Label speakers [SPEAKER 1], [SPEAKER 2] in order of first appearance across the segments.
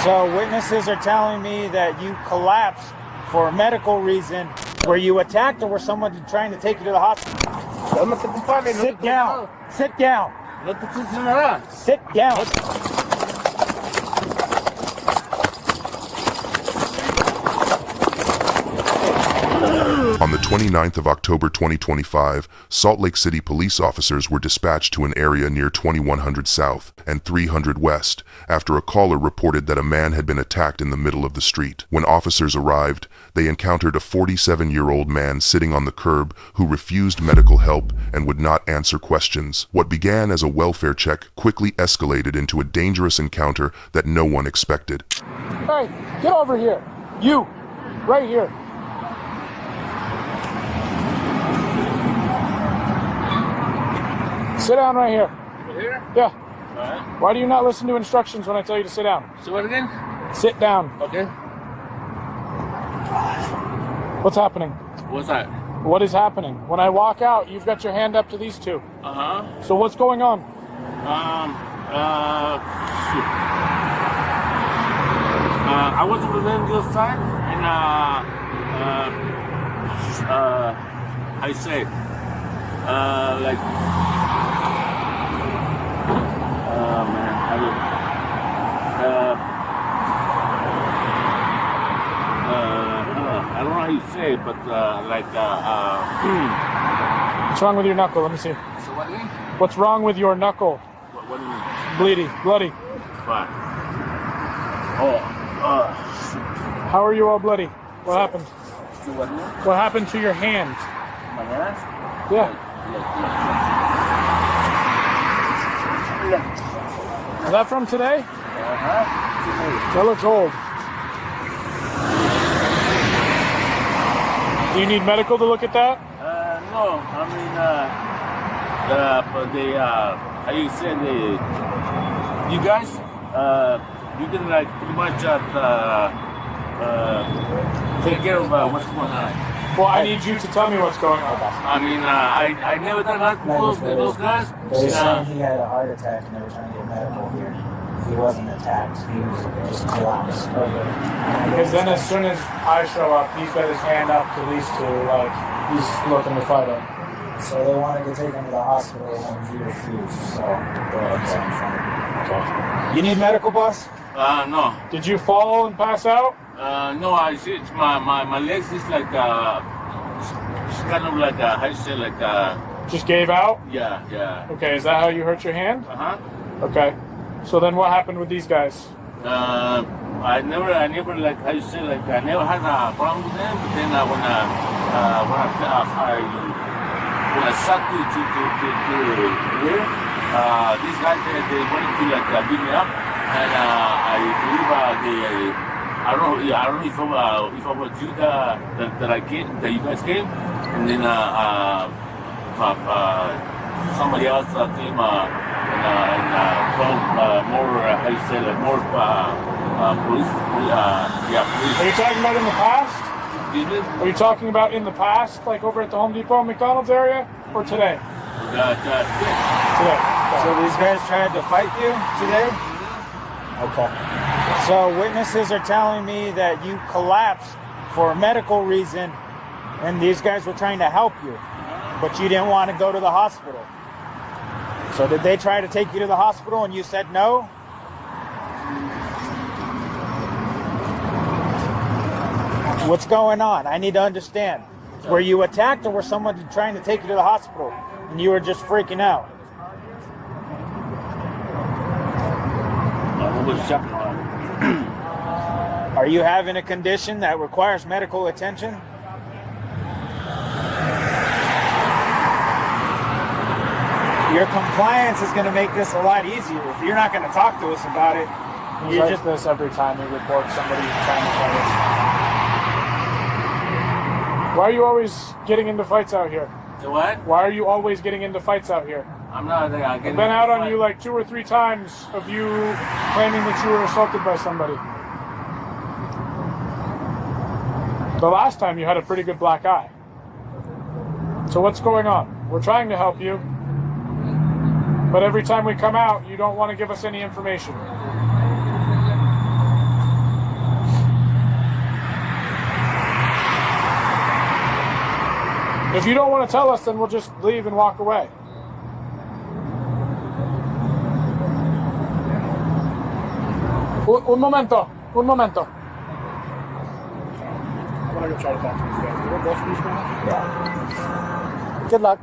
[SPEAKER 1] So witnesses are telling me that you collapsed for a medical reason. Were you attacked or was someone trying to take you to the hospital? Sit down. Sit down. Sit down.
[SPEAKER 2] On the 29th of October 2025, Salt Lake City police officers were dispatched to an area near 2100 South and 300 West after a caller reported that a man had been attacked in the middle of the street. When officers arrived, they encountered a 47-year-old man sitting on the curb who refused medical help and would not answer questions. What began as a welfare check quickly escalated into a dangerous encounter that no one expected.
[SPEAKER 3] Hey, get over here. You, right here. Sit down right here.
[SPEAKER 4] Right here?
[SPEAKER 3] Yeah.
[SPEAKER 4] All right.
[SPEAKER 3] Why do you not listen to instructions when I tell you to sit down?
[SPEAKER 4] So what again?
[SPEAKER 3] Sit down.
[SPEAKER 4] Okay.
[SPEAKER 3] What's happening?
[SPEAKER 4] What's that?
[SPEAKER 3] What is happening? When I walk out, you've got your hand up to these two.
[SPEAKER 4] Uh-huh.
[SPEAKER 3] So what's going on?
[SPEAKER 4] Shoot. I was with them this time, and I say, like, man, I don't know how you say it, but
[SPEAKER 3] What's wrong with your knuckle? Let me see.
[SPEAKER 4] So what do you mean?
[SPEAKER 3] What's wrong with your knuckle?
[SPEAKER 4] What do you mean?
[SPEAKER 3] Bleedy, bloody.
[SPEAKER 4] What?
[SPEAKER 3] How are you all bloody? What happened?
[SPEAKER 4] So what do you mean?
[SPEAKER 3] What happened to your hand?
[SPEAKER 4] My hands?
[SPEAKER 3] Yeah. Is that from today?
[SPEAKER 4] Uh-huh.
[SPEAKER 3] That looks old. Do you need medical to look at that?
[SPEAKER 4] No, I mean, how you say you guys, you can like pretty much take care of what's going on.
[SPEAKER 3] Well, I need you to tell me what's going on.
[SPEAKER 4] I mean, I never done that with those guys.
[SPEAKER 1] They said he had a heart attack and they were trying to get medical here. He wasn't attacked, he was just collapsed over.
[SPEAKER 3] Because then as soon as I show up, he's got his hand up to these two, like he's looking to fight him.
[SPEAKER 1] So they wanted to take him to the hospital and he refused, so okay. You need medical, boss?
[SPEAKER 4] No.
[SPEAKER 3] Did you fall and pass out?
[SPEAKER 4] No, I see it's my legs is like it's kind of like how you say like
[SPEAKER 3] Just gave out?
[SPEAKER 4] yeah.
[SPEAKER 3] Okay, is that how you hurt your hand?
[SPEAKER 4] Uh-huh.
[SPEAKER 3] Okay. So then what happened with these guys?
[SPEAKER 4] I never like how you say like I never had a problem with them, but then when I sat to here, these guys they wanted to like beat me up, and I believe I don't know if I was you that you guys came, and then somebody else came and called more how you say like more police. Police.
[SPEAKER 3] Are you talking about in the past?
[SPEAKER 4] Excuse me?
[SPEAKER 3] Are you talking about in the past, like over at the Home Depot and McDonald's area, or today? Today.
[SPEAKER 1] So these guys tried to fight you today? Okay. So witnesses are telling me that you collapsed for a medical reason and these guys were trying to help you, but you didn't want to go to the hospital. So did they try to take you to the hospital and you said no? What's going on? I need to understand. Were you attacked or was someone trying to take you to the hospital and you were just freaking out? Are you having a condition that requires medical attention? Your compliance is going to make this a lot easier. If you're not going to talk to us about it,
[SPEAKER 3] He's like this every time he reports somebody trying to fight us. Why are you always getting into fights out here?
[SPEAKER 4] The what?
[SPEAKER 3] Why are you always getting into fights out here?
[SPEAKER 4] I'm not getting.
[SPEAKER 3] I've been out on you like 2 or 3 times of you claiming that you were assaulted by somebody. The last time you had a pretty good black eye. So what's going on? We're trying to help you, but every time we come out, you don't want to give us any information. If you don't want to tell us, then we'll just leave and walk away. Un momento. Un momento. I'm gonna go try to talk to these guys. We're both speak Spanish? Yeah. Good luck.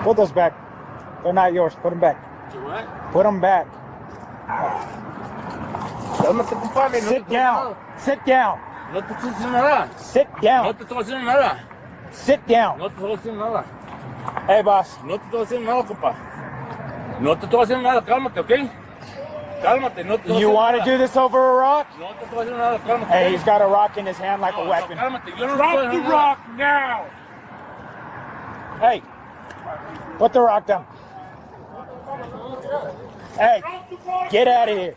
[SPEAKER 1] Put those back. They're not yours. Put them back.
[SPEAKER 4] What?
[SPEAKER 1] Put them back.
[SPEAKER 4] Cálmate, compadre.
[SPEAKER 1] Sit down. Sit down.
[SPEAKER 4] No te estoy diciendo nada.
[SPEAKER 1] Sit
[SPEAKER 4] No
[SPEAKER 1] down.
[SPEAKER 4] te estoy diciendo nada.
[SPEAKER 1] Sit down.
[SPEAKER 4] No te estoy diciendo nada.
[SPEAKER 1] Hey, boss.
[SPEAKER 4] No te estoy diciendo nada, compa. No te estoy haciendo nada. Cálmate, ¿ok? Cálmate. No te estoy
[SPEAKER 1] You
[SPEAKER 4] haciendo
[SPEAKER 1] want to
[SPEAKER 4] nada.
[SPEAKER 1] do this over a rock?
[SPEAKER 4] No te estoy haciendo nada. Cálmate.
[SPEAKER 1] Hey,
[SPEAKER 4] ¿ok?
[SPEAKER 1] he's got a rock in his hand like a
[SPEAKER 4] No,
[SPEAKER 1] weapon.
[SPEAKER 4] no, cálmate. Yo no te estoy
[SPEAKER 3] Drop the
[SPEAKER 4] haciendo
[SPEAKER 3] rock
[SPEAKER 4] nada.
[SPEAKER 3] now!
[SPEAKER 1] Hey, put the rock down. Hey, get out of here.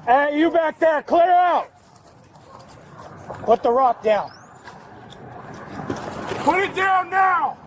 [SPEAKER 1] Hey, you back there, clear out. Put the rock down.
[SPEAKER 3] Put it down now!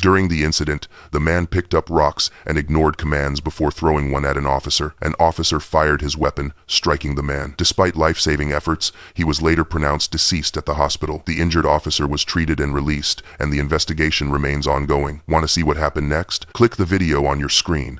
[SPEAKER 2] During the incident, the man picked up rocks and ignored commands before throwing one at an officer. An officer fired his weapon, striking the man. Despite life-saving efforts, he was later pronounced deceased at the hospital. The injured officer was treated and released, and the investigation remains ongoing. Want to see what happened next? Click the video on your screen.